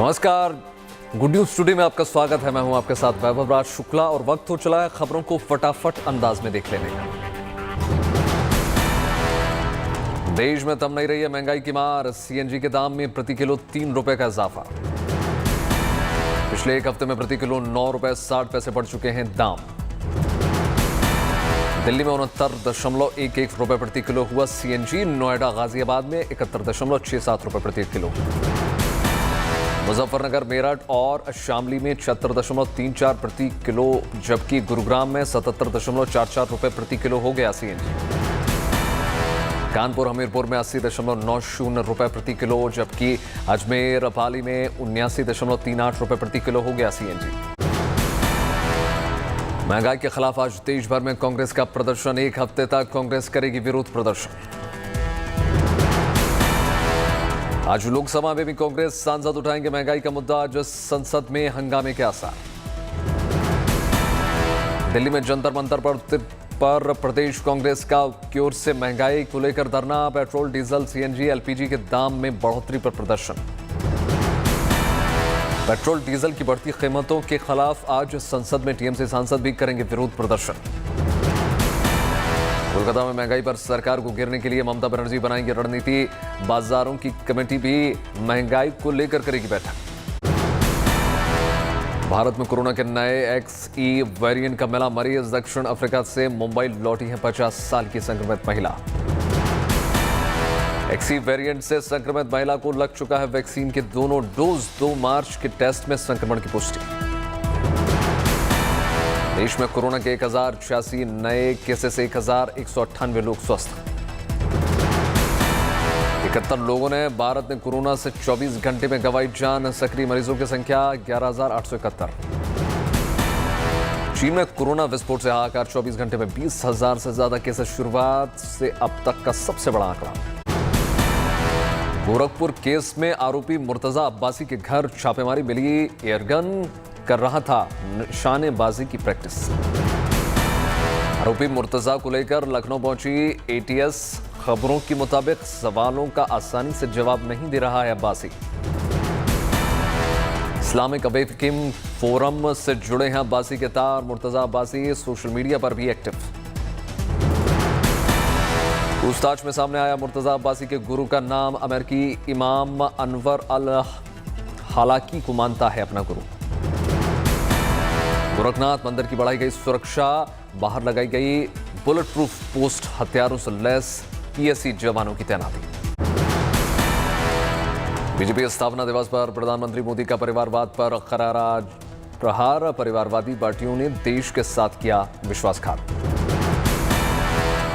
नमस्कार, good news today में आपका स्वागत है। मैं हूं आपके साथ वैभव राज शुक्ला और वक्त हो चला है खबरों को फटाफट अंदाज में देख लेने का। देश में थम नहीं रही है महंगाई की मार। सीएनजी के दाम में प्रति किलो 3 रुपए का इजाफा। पिछले एक हफ्ते में प्रति किलो 9 रुपए 60 पैसे बढ़ चुके हैं दाम। दिल्ली में 69.11 रुपए प्रति किलो हुआ सीएनजी। नोएडा गाजियाबाद में 71.67 रुपए प्रति किलो। मुजफ्फरनगर, मेरठ और शामली में 76.34 प्रति किलो, जबकि गुरुग्राम में 77.44 रुपए प्रति किलो हो गया सीएनजी। कानपुर, हमीरपुर में 80.90 रुपए प्रति किलो, जबकि अजमेर, पाली में 79.38 रुपए प्रति किलो हो गया सीएनजी। महंगाई के खिलाफ आज देश भर में कांग्रेस का प्रदर्शन। एक हफ्ते तक कांग्रेस करेगी विरोध प्रदर्शन। आज लोकसभा में भी कांग्रेस सांसद उठाएंगे महंगाई का मुद्दा। आज संसद में हंगामे के आसार। दिल्ली में जंतर मंतर पर प्रदेश कांग्रेस का की ओर से महंगाई को लेकर धरना। पेट्रोल, डीजल, सीएनजी, एलपीजी के दाम में बढ़ोतरी पर प्रदर्शन। पेट्रोल डीजल की बढ़ती कीमतों के खिलाफ आज संसद में टीएमसी सांसद भी करेंगे विरोध प्रदर्शन। कोलकाता में महंगाई पर सरकार को घेरने के लिए ममता बनर्जी बनाएंगी रणनीति। बाजारों की कमेटी भी महंगाई को लेकर करेगी बैठक। भारत में कोरोना के नए एक्सई वेरिएंट का मिला मरीज। दक्षिण अफ्रीका से मुंबई लौटी है 50 साल की संक्रमित महिला। एक्सई वेरिएंट से संक्रमित महिला को लग चुका है वैक्सीन के दोनों डोज। 2 मार्च के टेस्ट में संक्रमण की पुष्टि। देश में कोरोना के 1086 नए केसेस, 1198 लोग स्वस्थ। 71 लोगों ने भारत में कोरोना से 24 घंटे में गंवाई जान। सक्रिय मरीजों की संख्या 11,871। चीन में कोरोना विस्फोट से हाहाकार। 24 घंटे में 20,000 से ज्यादा केसेस। शुरुआत से अब तक का सबसे बड़ा आंकड़ा। गोरखपुर केस में आरोपी मुर्तजा अब्बासी के घर छापेमारी मिली। एयरगन कर रहा था निशानेबाजी की प्रैक्टिस। आरोपी मुर्तजा को लेकर लखनऊ पहुंची एटीएस। खबरों के मुताबिक सवालों का आसानी से जवाब नहीं दे रहा है अब्बासी। इस्लामिक अवेकिम फोरम से जुड़े हैं अब्बासी के तार। मुर्तजा अब्बासी सोशल मीडिया पर भी एक्टिव। पूछताछ में सामने आया मुर्तजा अब्बासी के गुरु का नाम। अमेरिकी इमाम अनवर अल हालाकी को मानता है अपना गुरु। गोरखनाथ मंदिर की बढ़ाई गई सुरक्षा। बाहर लगाई गई बुलेट प्रूफ पोस्ट। हथियारों से लैस पीएससी जवानों की तैनाती। बीजेपी स्थापना दिवस पर प्रधानमंत्री मोदी का परिवारवाद पर करारा प्रहार। परिवारवादी पार्टियों ने देश के साथ किया विश्वासघात।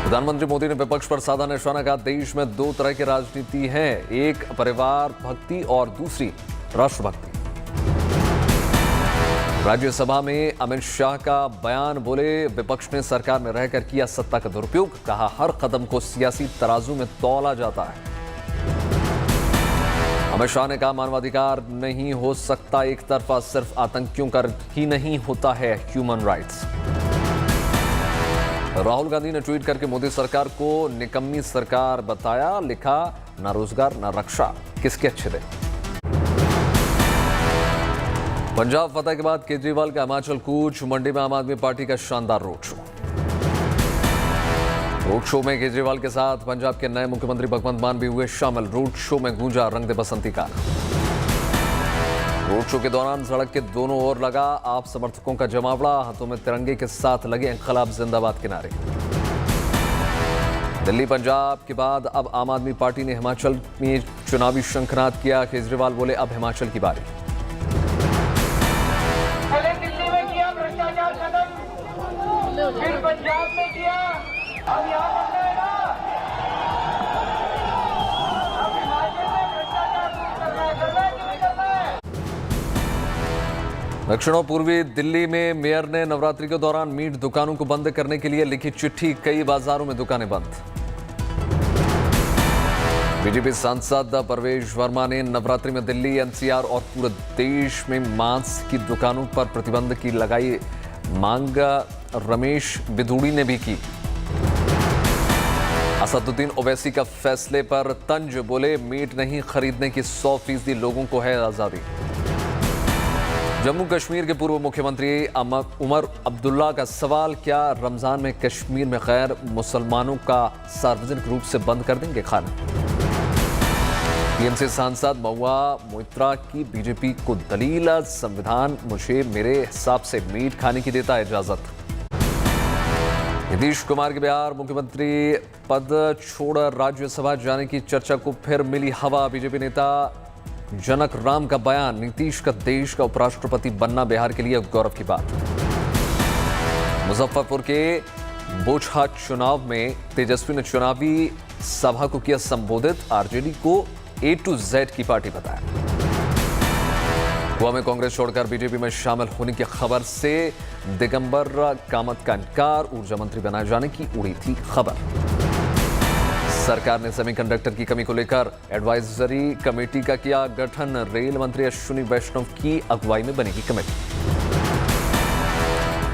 प्रधानमंत्री मोदी ने विपक्ष पर साधा निशाना कहा। देश में 2 तरह की राजनीति है, एक परिवार भक्ति और दूसरी राष्ट्रभक्ति। राज्यसभा में अमित शाह का बयान। बोले, विपक्ष ने सरकार में रहकर किया सत्ता का दुरुपयोग। कहा, हर कदम को सियासी तराजू में तौला जाता है। अमित शाह ने कहा, मानवाधिकार नहीं हो सकता एक तरफा। सिर्फ आतंकियों का ही नहीं होता है ह्यूमन राइट्स। राहुल गांधी ने ट्वीट करके मोदी सरकार को निकम्मी सरकार बताया। लिखा, ना रोजगार ना रक्षा, किसके अच्छे दिन। पंजाब फतह के बाद केजरीवाल का हिमाचल कूच। मंडी में आम आदमी पार्टी का शानदार रोड शो। रोड शो में केजरीवाल के साथ पंजाब के नए मुख्यमंत्री भगवंत मान भी हुए शामिल। रोड शो में गूंजा रंग दे बसंती का। रोड शो के दौरान सड़क के दोनों ओर लगा आप समर्थकों का जमावड़ा। हाथों में तिरंगे के साथ लगे इंकलाब जिंदाबाद के नारे। दिल्ली, पंजाब के बाद अब आम आदमी पार्टी ने हिमाचल में चुनावी शंखनाद किया। केजरीवाल बोले, अब हिमाचल की बारी। फिर पंजाब में किया, अब यहाँ पर करेगा। अब हिमाचल में भ्रष्टाचार करना है कि नहीं करना है। दक्षिण पूर्वी दिल्ली में मेयर ने नवरात्रि के दौरान मीट दुकानों को बंद करने के लिए लिखी चिट्ठी। कई बाजारों में दुकानें बंद। बीजेपी सांसद परवेश वर्मा ने नवरात्रि में दिल्ली, एनसीआर और पूरे देश में मांस की दुकानों पर प्रतिबंध की लगाई मांग। रमेश बिधूड़ी ने भी की। असदुद्दीन ओवैसी का फैसले पर तंज, बोले मीट नहीं खरीदने की 100% लोगों को है आजादी। जम्मू कश्मीर के पूर्व मुख्यमंत्री उमर अब्दुल्ला का सवाल, क्या रमजान में कश्मीर में गैर मुसलमानों का सार्वजनिक रूप से बंद कर देंगे खाना। टीएमसी सांसद महुआ मोइत्रा की बीजेपी को दलील, संविधान मुझे मेरे हिसाब से मीट खाने की देता है इजाजत। नीतीश कुमार के बिहार मुख्यमंत्री पद छोड़ राज्यसभा जाने की चर्चा को फिर मिली हवा। बीजेपी नेता जनक राम का बयान, नीतीश का देश का उपराष्ट्रपति बनना बिहार के लिए गौरव की बात। मुजफ्फरपुर के बोचहा चुनाव में तेजस्वी ने चुनावी सभा को किया संबोधित, आरजेडी को A to Z की पार्टी बताया। गोवा में कांग्रेस छोड़कर बीजेपी में शामिल होने की खबर से दिगंबर कामत का इनकार, ऊर्जा मंत्री बनाए जाने की उड़ी थी खबर। सरकार ने सेमीकंडक्टर की कमी को लेकर एडवाइजरी कमेटी का किया गठन, रेल मंत्री अश्विनी वैष्णव की अगुवाई में बनेगी कमेटी।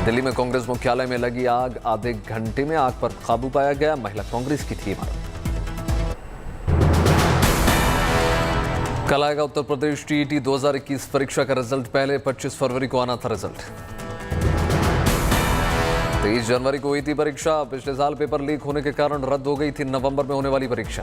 दिल्ली में कांग्रेस मुख्यालय में लगी आग, आधे घंटे में आग पर काबू पाया गया, महिला कांग्रेस की थी इमारत। कल आएगा उत्तर प्रदेश टीईटी 2021 परीक्षा का रिजल्ट, पहले 25 फरवरी को आना था रिजल्ट। 23 जनवरी को हुई थी परीक्षा, पिछले साल पेपर लीक होने के कारण रद्द हो गई थी नवंबर में होने वाली परीक्षा।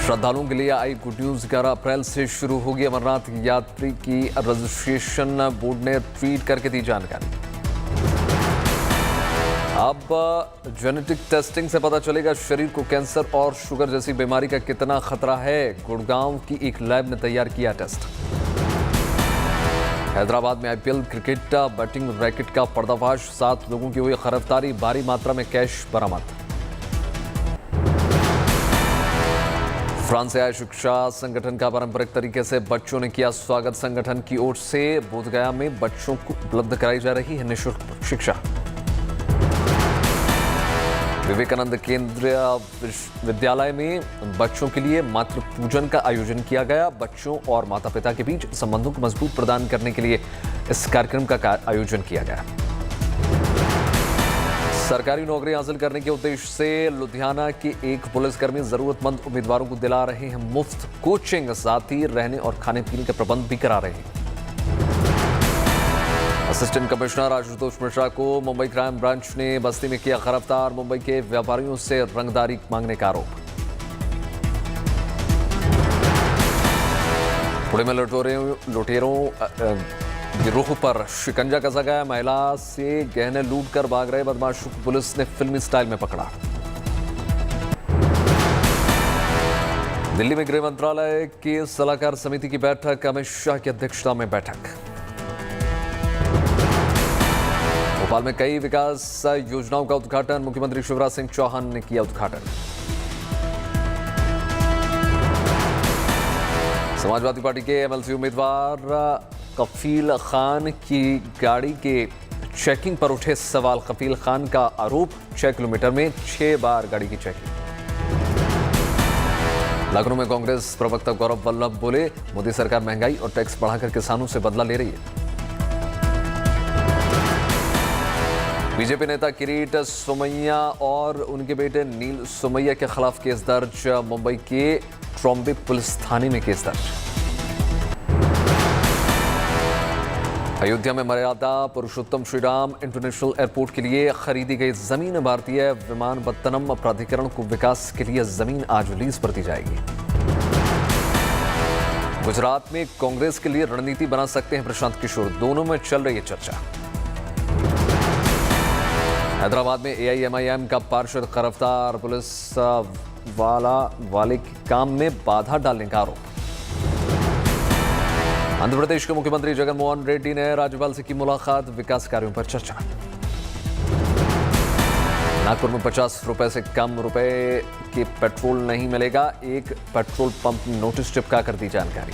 श्रद्धालुओं के लिए आई गुड न्यूज, 11 अप्रैल से शुरू होगी अमरनाथ यात्री की रजिस्ट्रेशन, बोर्ड ने ट्वीट करके दी जानकारी। अब जेनेटिक टेस्टिंग से पता चलेगा शरीर को कैंसर और शुगर जैसी बीमारी का कितना खतरा है, गुड़गांव की एक लैब ने तैयार किया टेस्ट। हैदराबाद में आईपीएल क्रिकेट बैटिंग रैकेट का पर्दाफाश, 7 लोगों की हुई गिरफ्तारी, भारी मात्रा में कैश बरामद। फ्रांस से आए शिक्षा संगठन का पारंपरिक तरीके से बच्चों ने किया स्वागत, संगठन की ओर से बोधगया में बच्चों को उपलब्ध कराई जा रही है निःशुल्क शिक्षा। विवेकानंद केंद्रीय विद्यालय में बच्चों के लिए मातृ पूजन का आयोजन किया गया, बच्चों और माता पिता के बीच संबंधों को मजबूत प्रदान करने के लिए इस कार्यक्रम का आयोजन किया गया। सरकारी नौकरी हासिल करने के उद्देश्य से लुधियाना के एक पुलिसकर्मी जरूरतमंद उम्मीदवारों को दिला रहे हैं मुफ्त कोचिंग, साथ ही रहने और खाने पीने के प्रबंध भी करा रहे हैं। असिस्टेंट कमिश्नर आशुतोष मिश्रा को मुंबई क्राइम ब्रांच ने बस्ती में किया गिरफ्तार, मुंबई के व्यापारियों से रंगदारी मांगने का आरोप। पुणे में लुटेरों गिरोह पर शिकंजा कसा गया, महिला से गहने लूटकर भाग रहे बदमाशों को पुलिस ने फिल्मी स्टाइल में पकड़ा। दिल्ली में गृह मंत्रालय की सलाहकार समिति की बैठक, अमित शाह की अध्यक्षता में बैठक। भोपाल में कई विकास योजनाओं का उद्घाटन, मुख्यमंत्री शिवराज सिंह चौहान ने किया उद्घाटन। समाजवादी पार्टी के एमएलसी उम्मीदवार कफील खान की गाड़ी के चेकिंग पर उठे सवाल, कफील खान का आरोप, 6 किलोमीटर में 6 बार गाड़ी की चेकिंग। लखनऊ में कांग्रेस प्रवक्ता गौरव वल्लभ बोले, मोदी सरकार महंगाई और टैक्स बढ़ाकर किसानों से बदला ले रही है। बीजेपी नेता किरीट सोमैया और उनके बेटे नील सोमैया के खिलाफ केस दर्ज, मुंबई के ट्रॉम्बे पुलिस थाने में केस दर्ज। अयोध्या में मर्यादा पुरुषोत्तम श्रीराम इंटरनेशनल एयरपोर्ट के लिए खरीदी गई जमीन, भारतीय विमानपत्तनम प्राधिकरण को विकास के लिए जमीन आज लीज पर दी जाएगी। गुजरात में कांग्रेस के लिए रणनीति बना सकते हैं प्रशांत किशोर, दोनों में चल रही है चर्चा। हैदराबाद में एआईएमआईएम का पार्षद गिरफ्तार, पुलिस वाले के काम में बाधा डालने का आरोप। आंध्र प्रदेश के मुख्यमंत्री जगनमोहन रेड्डी ने राज्यपाल से की मुलाकात, विकास कार्यों पर चर्चा। नागपुर में 50 रुपए से कम रुपए के पेट्रोल नहीं मिलेगा, एक पेट्रोल पंप में नोटिस चिपका कर दी जानकारी।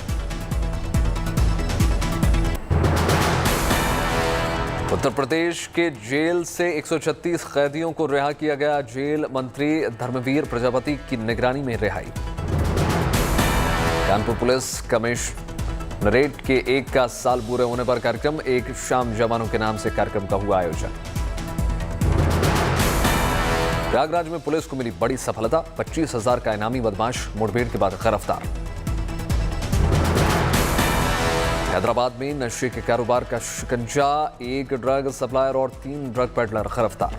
उत्तर प्रदेश के जेल से 136 कैदियों को रिहा किया गया, जेल मंत्री धर्मवीर प्रजापति की निगरानी में रिहाई। कानपुर पुलिस कमिश्नरेट के 1 साल पूरे होने पर कार्यक्रम, एक शाम जवानों के नाम से कार्यक्रम का हुआ आयोजन। प्रयागराज में पुलिस को मिली बड़ी सफलता, 25,000 का इनामी बदमाश मुठभेड़ के बाद गिरफ्तार। हैदराबाद में नशे के कारोबार का शिकंजा, 1 ड्रग सप्लायर और 3 ड्रग पेडलर गिरफ्तार।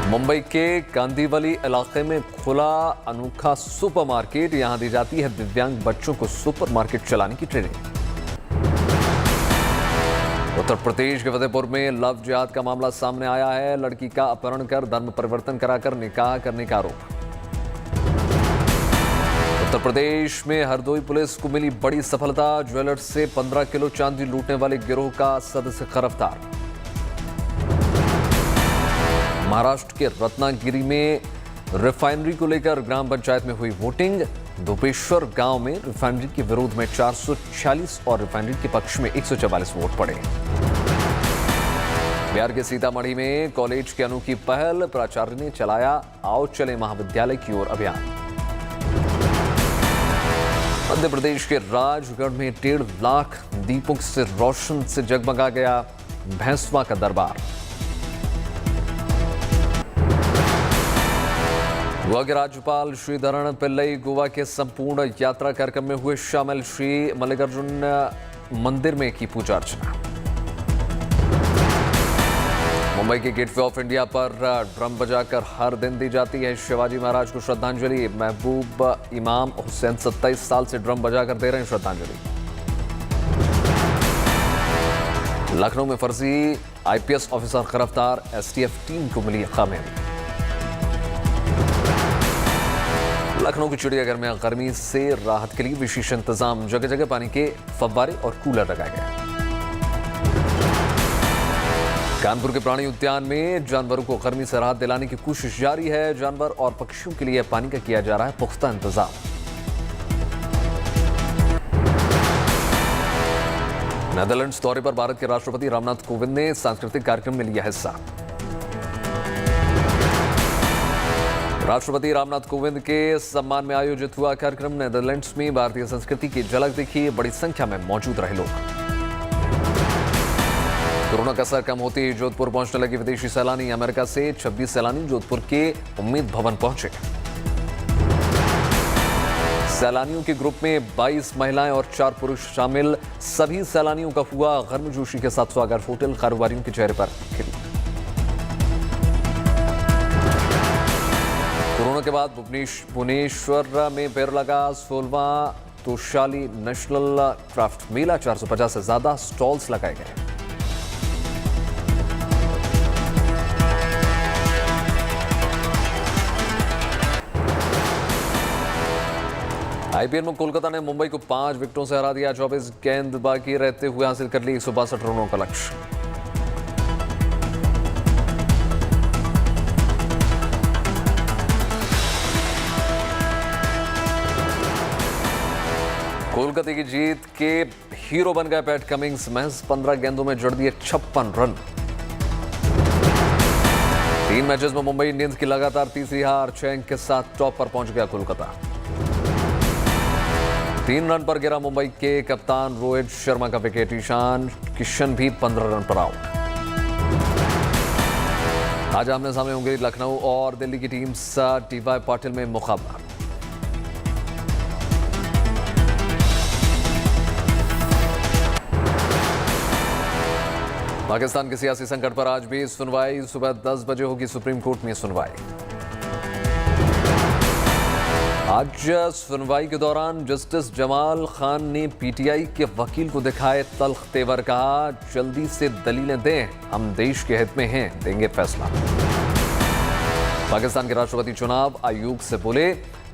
मुंबई के कांदीवली इलाके में खुला अनोखा सुपरमार्केट, यहां दी जाती है दिव्यांग बच्चों को सुपरमार्केट चलाने की ट्रेनिंग। उत्तर प्रदेश के फतेहपुर में लव जिहाद का मामला सामने आया है, लड़की का अपहरण कर धर्म परिवर्तन कराकर निकाह करने का आरोप। उत्तर प्रदेश में हरदोई पुलिस को मिली बड़ी सफलता, ज्वेलर्स से 15 किलो चांदी लूटने वाले गिरोह का सदस्य गिरफ्तार। महाराष्ट्र के रत्नागिरी में रिफाइनरी को लेकर ग्राम पंचायत में हुई वोटिंग, धोपेश्वर गांव में रिफाइनरी के विरोध में 446 और रिफाइनरी के पक्ष में 144 वोट पड़े। बिहार के सीतामढ़ी में कॉलेज की अनोखी पहल, प्राचार्य ने चलाया आओ चले महाविद्यालय की ओर अभियान। मध्य प्रदेश के राजगढ़ में 1.5 लाख दीपों से रोशन से जगमगा गया भैंसवा का दरबार। गोवा के राज्यपाल श्रीधरन पिल्लई गोवा के संपूर्ण यात्रा कार्यक्रम में हुए शामिल, श्री मल्लिकार्जुन मंदिर में की पूजा अर्चना। मुंबई के गेटवे ऑफ इंडिया पर ड्रम बजाकर हर दिन दी जाती है शिवाजी महाराज को श्रद्धांजलि। महबूब इमाम हुसैन 27 साल से ड्रम बजाकर दे रहे हैं श्रद्धांजलि। लखनऊ में फर्जी IPS ऑफिसर गिरफ्तार, STF टीम को मिली कामयाबी। लखनऊ के चिड़ियाघर में गर्मी से राहत के लिए विशेष इंतजाम, जगह जगह पानी के फव्वारे और कूलर लगाए गए। कानपुर के प्राणी उद्यान में जानवरों को गर्मी से राहत दिलाने की कोशिश जारी है, जानवर और पक्षियों के लिए पानी का किया जा रहा है पुख्ता इंतजाम। नेदरलैंड्स दौरे पर भारत के राष्ट्रपति रामनाथ कोविंद ने सांस्कृतिक कार्यक्रम में लिया हिस्सा। राष्ट्रपति रामनाथ कोविंद के सम्मान में आयोजित हुआ कार्यक्रम, नेदरलैंड्स में भारतीय संस्कृति की झलक देखी, बड़ी संख्या में मौजूद रहे लोग। कोरोना का असर कम होते ही जोधपुर पहुंचने लगे विदेशी सैलानी, अमेरिका से 26 सैलानी जोधपुर के उम्मीद भवन पहुंचे। सैलानियों के ग्रुप में 22 महिलाएं और 4 पुरुष शामिल, सभी सैलानियों का हुआ गर्मजोशी के साथ स्वागत, होटल कारोबारियों के चेहरे पर खिली। कोरोना के बाद भुवनेश्वर में पैर लगा 16वां तोशाली नेशनल क्राफ्ट मेला, 450 से ज्यादा स्टॉल्स लगाए गए। IPL में कोलकाता ने मुंबई को 5 विकेटों से हरा दिया, 24 गेंद बाकी रहते हुए हासिल कर ली 162 रनों का लक्ष्य। कोलकाता की जीत के हीरो बन गए पैट कमिंग्स, महज 15 गेंदों में जड़ दिए 56 रन। 3 मैचेस में मुंबई इंडियंस की लगातार तीसरी हार, 6 अंक के साथ टॉप पर पहुंच गया कोलकाता। 3 रन पर गिरा मुंबई के कप्तान रोहित शर्मा का विकेट, ईशान किशन भी 15 रन पर आउट। आज आमने सामने होंगे लखनऊ और दिल्ली की टीम, TY पाटिल में मुकाबला। पाकिस्तान के सियासी संकट पर आज भी सुनवाई, सुबह 10 बजे होगी सुप्रीम कोर्ट में सुनवाई। आज सुनवाई के दौरान जस्टिस जमाल खान ने PTI के वकील को दिखाए तल्ख तेवर, कहा जल्दी से दलीलें दें, हम देश के हित में हैं, देंगे फैसला। पाकिस्तान के राष्ट्रपति चुनाव आयोग से बोले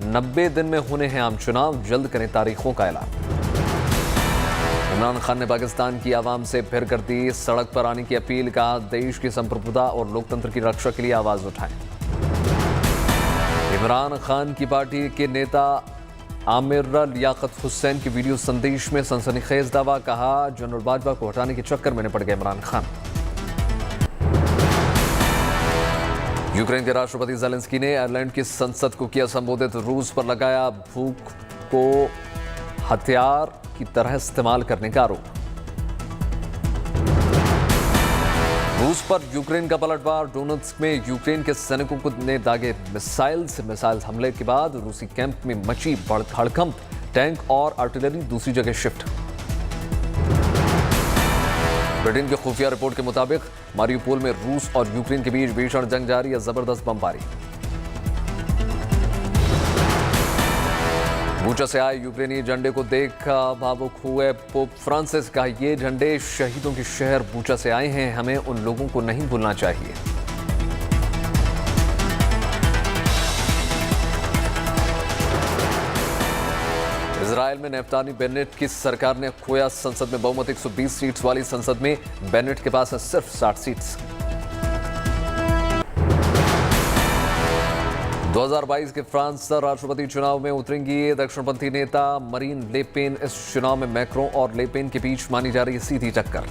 90 दिन में होने हैं आम चुनाव, जल्द करें तारीखों का ऐलान। इमरान खान ने पाकिस्तान की आवाम से फिर कर दी सड़क पर आने की अपील, कहा देश की संप्रभुता और लोकतंत्र की रक्षा के लिए आवाज उठाएं। इमरान खान की पार्टी के नेता आमिर लियाकत हुसैन की वीडियो संदेश में सनसनीखेज दावा, कहा जनरल बाजवा को हटाने के चक्कर में पड़ गए इमरान खान। यूक्रेन के राष्ट्रपति ज़ेलेंस्की ने आयरलैंड की संसद को किया संबोधित, रूस पर लगाया भूख को हथियार की तरह इस्तेमाल करने का आरोप। रूस पर यूक्रेन का पलटवार। डोनेट्स्क में यूक्रेन के सैनिकों को ने दागे मिसाइल हमले के बाद रूसी कैंप में मची हड़कंप। टैंक और आर्टिलरी दूसरी जगह शिफ्ट। ब्रिटेन की खुफिया रिपोर्ट के मुताबिक मारियुपोल में रूस और यूक्रेन के बीच भीषण जंग जारी है। जबरदस्त बमबारी। बूचा से आए यूक्रेनी झंडे को देख भावुक हुए पोप फ्रांसिस। कहा, ये झंडे शहीदों के शहर बूचा से आए हैं, हमें उन लोगों को नहीं भूलना चाहिए। इजराइल में नेफ्ताली बेनेट की सरकार ने खोया संसद में बहुमत। 120 सीट्स वाली संसद में बेनेट के पास है सिर्फ 60 सीट्स। 2022 के फ्रांस राष्ट्रपति चुनाव में उतरेंगी दक्षिणपंथी नेता मरीन ले पेन। इस चुनाव में मैक्रों और ले पेन के बीच मानी जा रही सीधी टक्कर।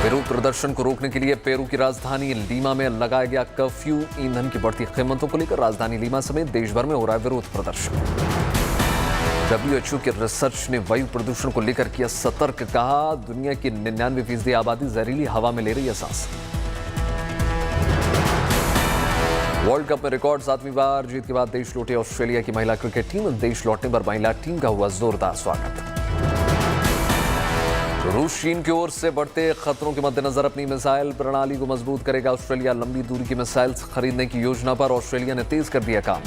विरोध प्रदर्शन को रोकने के लिए पेरू की राजधानी लीमा में लगाया गया कर्फ्यू। ईंधन की बढ़ती कीमतों को लेकर राजधानी लीमा समेत देश भर में हो रहा है विरोध प्रदर्शन। WHO के रिसर्च ने वायु प्रदूषण को लेकर किया सतर्क। कहा, दुनिया की 99% आबादी जहरीली हवा में ले रही है सांस। वर्ल्ड कप में रिकॉर्ड 7वीं बार जीत के बाद देश लौटे ऑस्ट्रेलिया की महिला क्रिकेट टीम। देश लौटने पर महिला टीम का हुआ जोरदार स्वागत। रूस चीन की ओर से बढ़ते खतरों के मद्देनजर अपनी मिसाइल प्रणाली को मजबूत करेगा। ऑस्ट्रेलिया लंबी दूरी की मिसाइल खरीदने की योजना पर ऑस्ट्रेलिया ने तेज कर दिया काम।